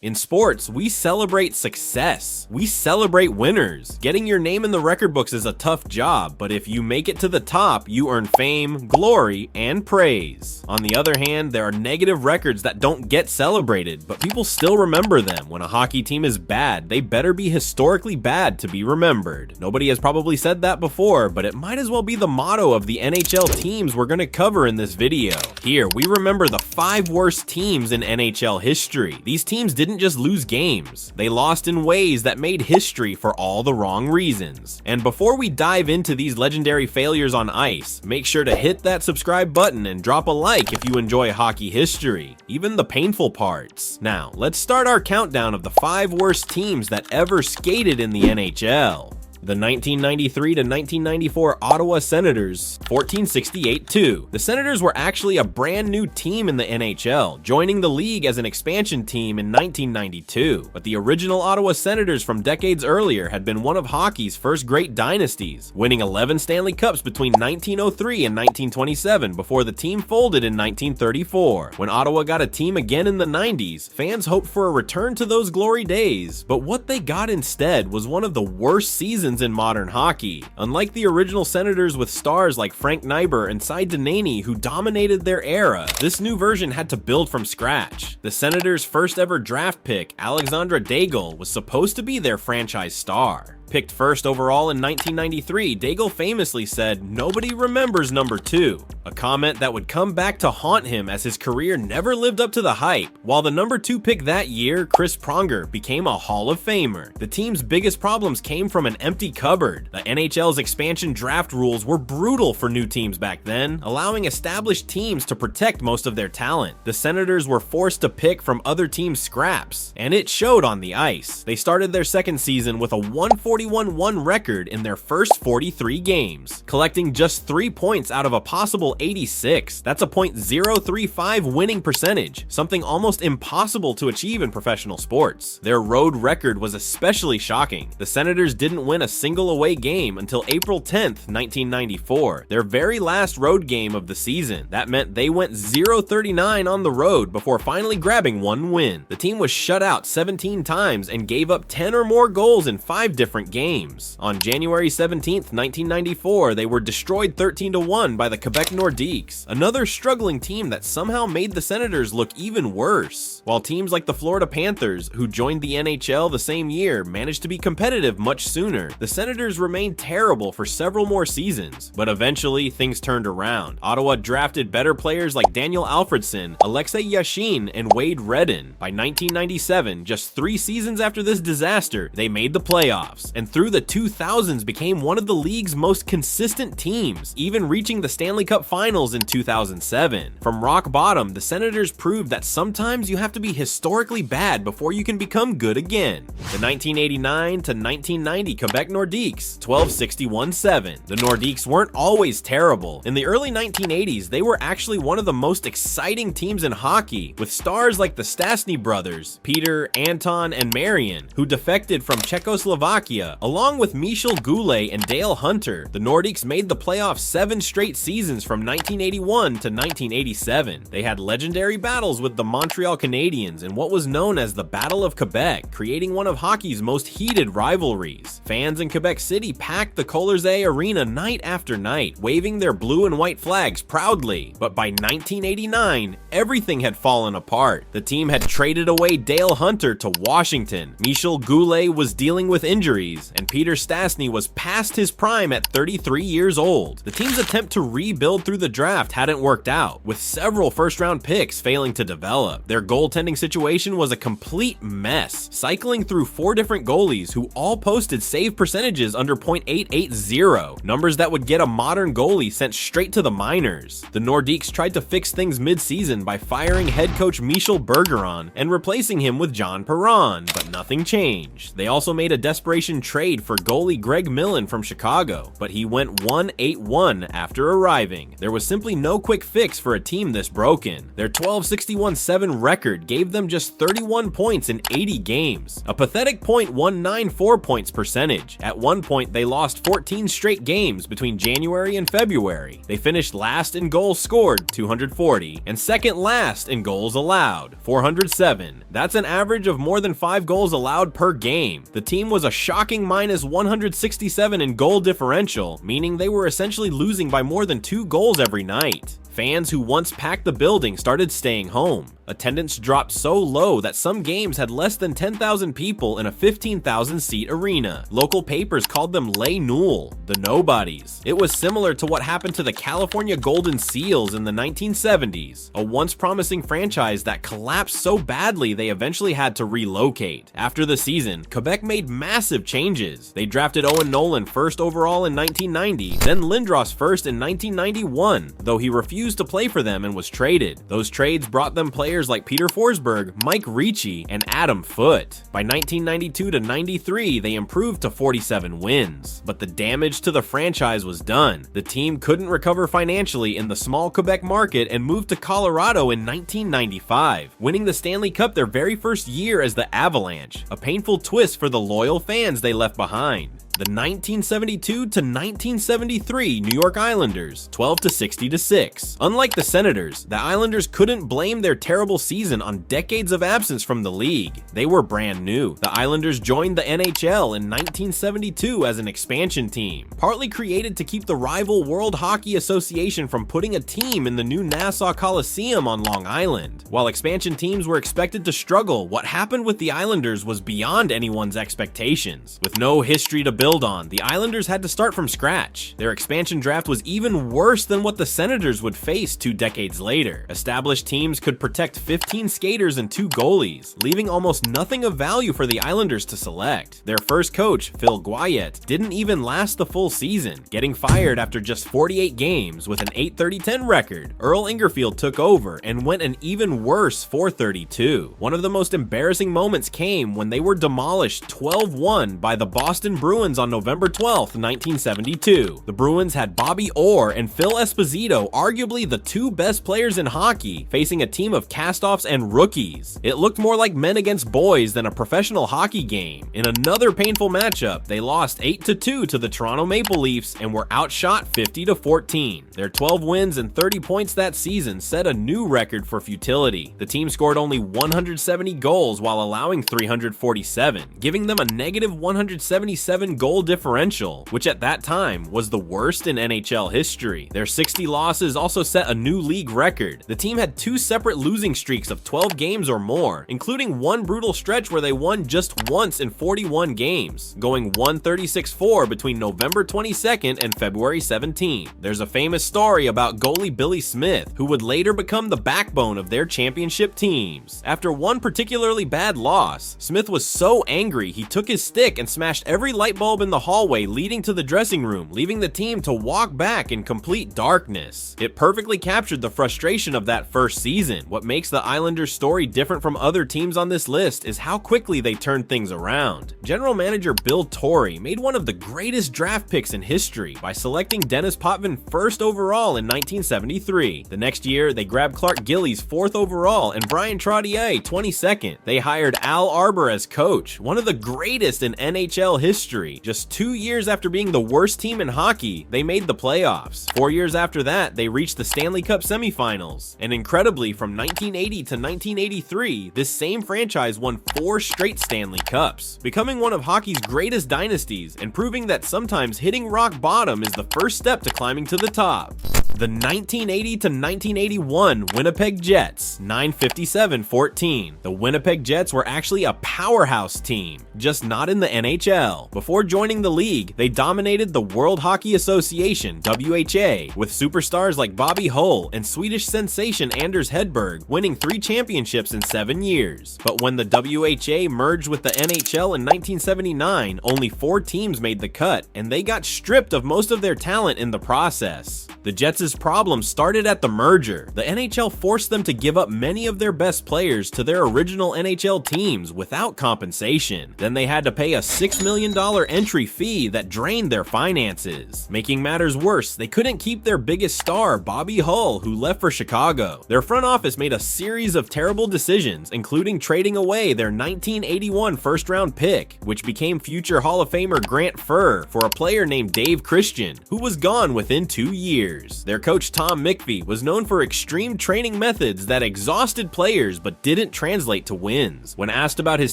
In sports, we celebrate success. We celebrate winners. Getting your name in the record books is a tough job, but if you make it to the top, you earn fame, glory, and praise. On the other hand, there are negative records that don't get celebrated, but people still remember them. When a hockey team is bad, they better be historically bad to be remembered. Nobody has probably said that before, but it might as well be the motto of the NHL teams we're going to cover in this video. Here, we remember the 5 worst teams in NHL history. These teams didn't just lose games, they lost in ways that made history for all the wrong reasons. And before we dive into these legendary failures on ice, make sure to hit that subscribe button and drop a like if you enjoy hockey history, even the painful parts. Now, let's start our countdown of the 5 worst teams that ever skated in the NHL. The 1993 to 1994 Ottawa Senators, 1468-2. The Senators were actually a brand new team in the NHL, joining the league as an expansion team in 1992. But the original Ottawa Senators from decades earlier had been one of hockey's first great dynasties, winning 11 Stanley Cups between 1903 and 1927 before the team folded in 1934. When Ottawa got a team again in the 90s, fans hoped for a return to those glory days, but what they got instead was one of the worst seasons in modern hockey. Unlike the original Senators with stars like Frank Niber and Cy Denany who dominated their era, this new version had to build from scratch. The Senators' first ever draft pick, Alexandre Daigle, was supposed to be their franchise star. Picked first overall in 1993, Daigle famously said, "Nobody remembers number 2, a comment that would come back to haunt him as his career never lived up to the hype. While the number 2 pick that year, Chris Pronger, became a Hall of Famer. The team's biggest problems came from an empty cupboard. The NHL's expansion draft rules were brutal for new teams back then, allowing established teams to protect most of their talent. The Senators were forced to pick from other teams' scraps, and it showed on the ice. They started their second season with a 141-1 record in their first 43 games, collecting just 3 points out of a possible 86. That's a .035 winning percentage, something almost impossible to achieve in professional sports. Their road record was especially shocking. The Senators didn't win a single away game until April 10th, 1994, their very last road game of the season. That meant they went 0-39 on the road before finally grabbing 1 win. The team was shut out 17 times and gave up 10 or more goals in 5 different games. On January 17th, 1994, they were destroyed 13-1 by the Quebec Nordiques, another struggling team that somehow made the Senators look even worse. While teams like the Florida Panthers, who joined the NHL the same year, managed to be competitive much sooner, the Senators remained terrible for several more seasons. But eventually, things turned around. Ottawa drafted better players like Daniel Alfredsson, Alexei Yashin, and Wade Redden. By 1997, just 3 seasons after this disaster, they made the playoffs, and through the 2000s became one of the league's most consistent teams, even reaching the Stanley Cup Finals in 2007. From rock bottom, the Senators proved that sometimes you have to be historically bad before you can become good again. The 1989 to 1990 Quebec Nordiques, 12-61-7. The Nordiques weren't always terrible. In the early 1980s, they were actually one of the most exciting teams in hockey, with stars like the Stastny brothers, Peter, Anton, and Marian, who defected from Czechoslovakia, along with Michel Goulet and Dale Hunter. The Nordiques made the playoffs 7 straight seasons from 1981 to 1987. They had legendary battles with the Montreal Canadiens in what was known as the Battle of Quebec, creating one of hockey's most heated rivalries. Fans in Quebec City packed the Collarsay Arena night after night, waving their blue and white flags proudly. But by 1989, everything had fallen apart. The team had traded away Dale Hunter to Washington. Michel Goulet was dealing with injuries, and Peter Stastny was past his prime at 33 years old. The team's attempt to rebuild through the draft hadn't worked out, with several first-round picks failing to develop. Their goaltending situation was a complete mess, cycling through 4 different goalies who all posted save percentages under .880, numbers that would get a modern goalie sent straight to the minors. The Nordiques tried to fix things mid-season by firing head coach Michel Bergeron and replacing him with John Perron, but nothing changed. They also made a desperation trade for goalie Greg Millen from Chicago, but he went 1-8-1 after arriving. There was simply no quick fix for a team this broken. Their 12-61-7 record gave them just 31 points in 80 games, a pathetic .194 points percentage. At one point, they lost 14 straight games between January and February. They finished last in goals scored, 240, and second last in goals allowed, 407. That's an average of more than 5 goals allowed per game. The team was a shocking -167 in goal differential, meaning they were essentially losing by more than 2 goals every night. Fans who once packed the building started staying home. Attendance dropped so low that some games had less than 10,000 people in a 15,000-seat arena. Local papers called them Les Nuls, the nobodies. It was similar to what happened to the California Golden Seals in the 1970s, a once promising franchise that collapsed so badly they eventually had to relocate. After the season, Quebec made massive changes. They drafted Owen Nolan first overall in 1990, then Lindros first in 1991, though he refused to play for them and was traded. Those trades brought them players like Peter Forsberg, Mike Ricci, and Adam Foote. By 1992-93, they improved to 47 wins, but the damage to the franchise was done. The team couldn't recover financially in the small Quebec market and moved to Colorado in 1995, winning the Stanley Cup their very first year as the Avalanche, a painful twist for the loyal fans they left behind. The 1972-1973 New York Islanders, 12-60-6. Unlike the Senators, the Islanders couldn't blame their terrible season on decades of absence from the league. They were brand new. The Islanders joined the NHL in 1972 as an expansion team, partly created to keep the rival World Hockey Association from putting a team in the new Nassau Coliseum on Long Island. While expansion teams were expected to struggle, what happened with the Islanders was beyond anyone's expectations. With no history to build on, the Islanders had to start from scratch. Their expansion draft was even worse than what the Senators would face 2 decades later. Established teams could protect 15 skaters and 2 goalies, leaving almost nothing of value for the Islanders to select. Their first coach, Phil Guayette, didn't even last the full season, getting fired after just 48 games with an 8-30-10 record. Earl Ingerfield took over and went an even worse 4-32. One of the most embarrassing moments came when they were demolished 12-1 by the Boston Bruins on November 12, 1972. The Bruins had Bobby Orr and Phil Esposito, arguably the 2 best players in hockey, facing a team of castoffs and rookies. It looked more like men against boys than a professional hockey game. In another painful matchup, they lost 8-2 to the Toronto Maple Leafs and were outshot 50-14. Their 12 wins and 30 points that season set a new record for futility. The team scored only 170 goals while allowing 347, giving them a -177 goal differential, which at that time was the worst in NHL history. Their 60 losses also set a new league record. The team had 2 separate losing streaks of 12 games or more, including one brutal stretch where they won just once in 41 games, going 136-4 between November 22nd and February 17th. There's a famous story about goalie Billy Smith, who would later become the backbone of their championship teams. After one particularly bad loss, Smith was so angry he took his stick and smashed every light bulb in the hallway leading to the dressing room, leaving the team to walk back in complete darkness. It perfectly captured the frustration of that first season. What makes the Islanders' story different from other teams on this list is how quickly they turned things around. General manager Bill Torrey made one of the greatest draft picks in history by selecting Dennis Potvin first overall in 1973. The next year, they grabbed Clark Gillies 4th overall and Brian Trottier 22nd. They hired Al Arbor as coach, one of the greatest in NHL history. Just 2 years after being the worst team in hockey, they made the playoffs. 4 years after that, they reached the Stanley Cup semifinals. And incredibly, from 1980 to 1983, this same franchise won 4 straight Stanley Cups, becoming one of hockey's greatest dynasties and proving that sometimes hitting rock bottom is the first step to climbing to the top. The 1980 to 1981 Winnipeg Jets, 957-14. The Winnipeg Jets were actually a powerhouse team, just not in the NHL. Before joining the league, they dominated the World Hockey Association, WHA, with superstars like Bobby Hull and Swedish sensation Anders Hedberg winning 3 championships in 7 years. But when the WHA merged with the NHL in 1979, only 4 teams made the cut, and they got stripped of most of their talent in the process. The Jets' Jets' problem started at the merger. The NHL forced them to give up many of their best players to their original NHL teams without compensation. Then they had to pay a $6 million entry fee that drained their finances. Making matters worse, they couldn't keep their biggest star, Bobby Hull, who left for Chicago. Their front office made a series of terrible decisions, including trading away their 1981 first-round pick, which became future Hall of Famer Grant Furr, for a player named Dave Christian, who was gone within 2 years. Their coach Tom McPhee was known for extreme training methods that exhausted players but didn't translate to wins. When asked about his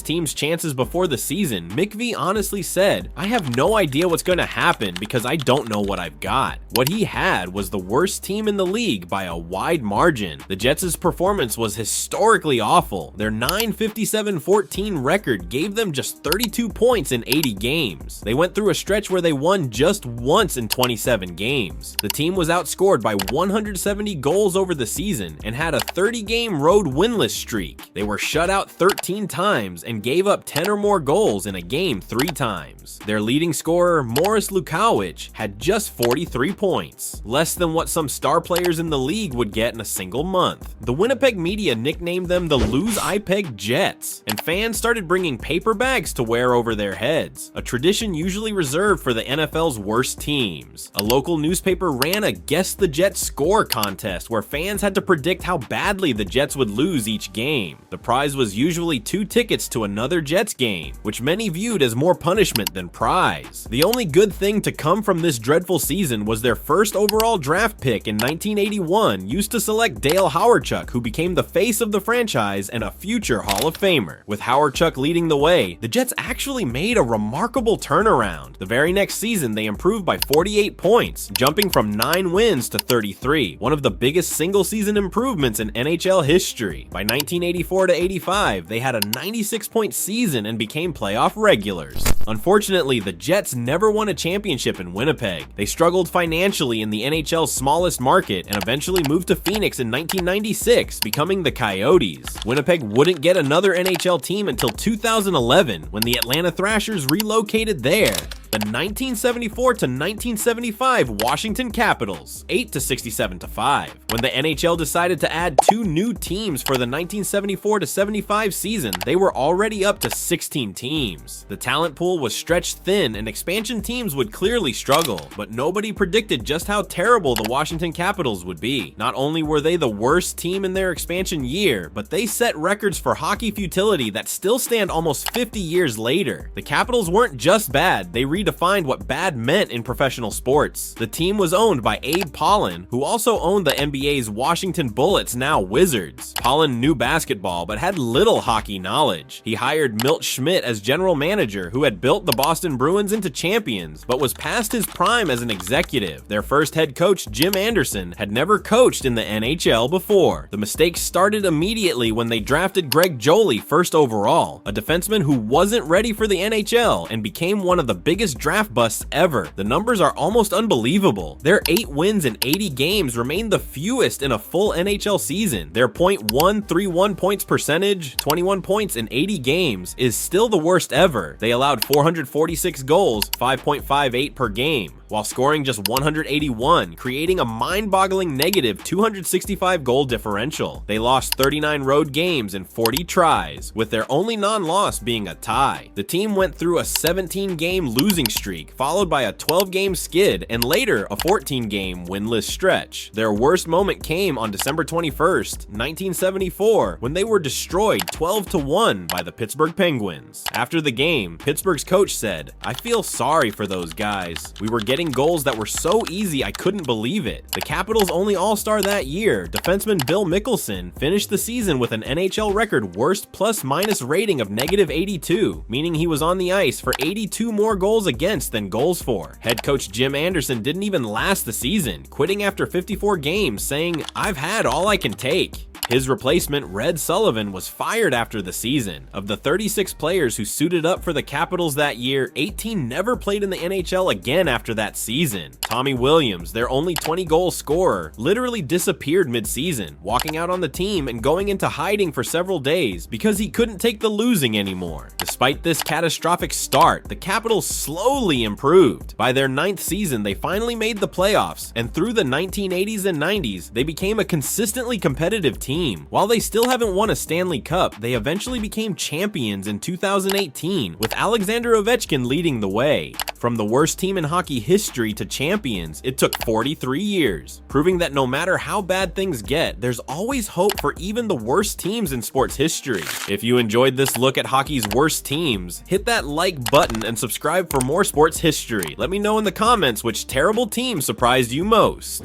team's chances before the season, McPhee honestly said, "I have no idea what's going to happen because I don't know what I've got." What he had was the worst team in the league by a wide margin. The Jets' performance was historically awful. Their 9-57-14 record gave them just 32 points in 80 games. They went through a stretch where they won just once in 27 games. The team was outscored by 170 goals over the season and had a 30-game road winless streak. They were shut out 13 times and gave up 10 or more goals in a game 3 times. Their leading scorer, Morris Lukowicz, had just 43 points, less than what some star players in the league would get in a single month. The Winnipeg media nicknamed them the Lose IPEG Jets, and fans started bringing paper bags to wear over their heads, a tradition usually reserved for the NFL's worst teams. A local newspaper ran a Guess the Jets score contest where fans had to predict how badly the Jets would lose each game. The prize was usually 2 tickets to another Jets game, which many viewed as more punishment than prize. The only good thing to come from this dreadful season was their first overall draft pick in 1981 used to select Dale Hawerchuk, who became the face of the franchise and a future Hall of Famer. With Hawerchuk leading the way, the Jets actually made a remarkable turnaround. The very next season, they improved by 48 points, jumping from 9 wins to 33, one of the biggest single-season improvements in NHL history. By 1984-85, they had a 96-point season and became playoff regulars. Unfortunately, the Jets never won a championship in Winnipeg. They struggled financially in the NHL's smallest market and eventually moved to Phoenix in 1996, becoming the Coyotes. Winnipeg wouldn't get another NHL team until 2011, when the Atlanta Thrashers relocated there. The 1974-1975 Washington Capitals, 8-67-5. When the NHL decided to add 2 new teams for the 1974-75 season, they were already up to 16 teams. The talent pool was stretched thin and expansion teams would clearly struggle, but nobody predicted just how terrible the Washington Capitals would be. Not only were they the worst team in their expansion year, but they set records for hockey futility that still stand almost 50 years later. The Capitals weren't just bad, they redefined what bad meant in professional sports. The team was owned by Abe Pollan, who also owned the NBA's Washington Bullets, now Wizards. Pollan knew basketball, but had little hockey knowledge. He hired Milt Schmidt as general manager, who had built the Boston Bruins into champions, but was past his prime as an executive. Their first head coach, Jim Anderson, had never coached in the NHL before. The mistakes started immediately when they drafted Greg Jolie first overall, a defenseman who wasn't ready for the NHL and became one of the biggest draft busts ever. The numbers are almost unbelievable. Their 8 wins in 80 games remain the fewest in a full NHL season. Their .131 points percentage, 21 points in 80 games, is still the worst ever. They allowed 446 goals, 5.58 per game, while scoring just 181, creating a mind-boggling negative 265 goal differential. They lost 39 road games and 40 tries, with their only non-loss being a tie. The team went through a 17-game losing streak, followed by a 12-game skid, and later a 14-game winless stretch. Their worst moment came on December 21st, 1974, when they were destroyed 12-1 by the Pittsburgh Penguins. After the game, Pittsburgh's coach said, "I feel sorry for those guys. We were getting goals that were so easy I couldn't believe it." The Capitals' only all-star that year, defenseman Bill Mickelson, finished the season with an NHL record worst plus-minus rating of -82, meaning he was on the ice for 82 more goals against than goals for. Head coach Jim Anderson didn't even last the season, quitting after 54 games, saying, "I've had all I can take." His replacement, Red Sullivan, was fired after the season. Of the 36 players who suited up for the Capitals that year, 18 never played in the NHL again after that season. Tommy Williams, their only 20-goal scorer, literally disappeared mid-season, walking out on the team and going into hiding for several days because he couldn't take the losing anymore. Despite this catastrophic start, the Capitals slowly slowly improved. By their 9th season, they finally made the playoffs, and through the 1980s and 90s, they became a consistently competitive team. While they still haven't won a Stanley Cup, they eventually became champions in 2018, with Alexander Ovechkin leading the way. From the worst team in hockey history to champions, it took 43 years, proving that no matter how bad things get, there's always hope for even the worst teams in sports history. If you enjoyed this look at hockey's worst teams, hit that like button and subscribe for more sports history. Let me know in the comments which terrible team surprised you most.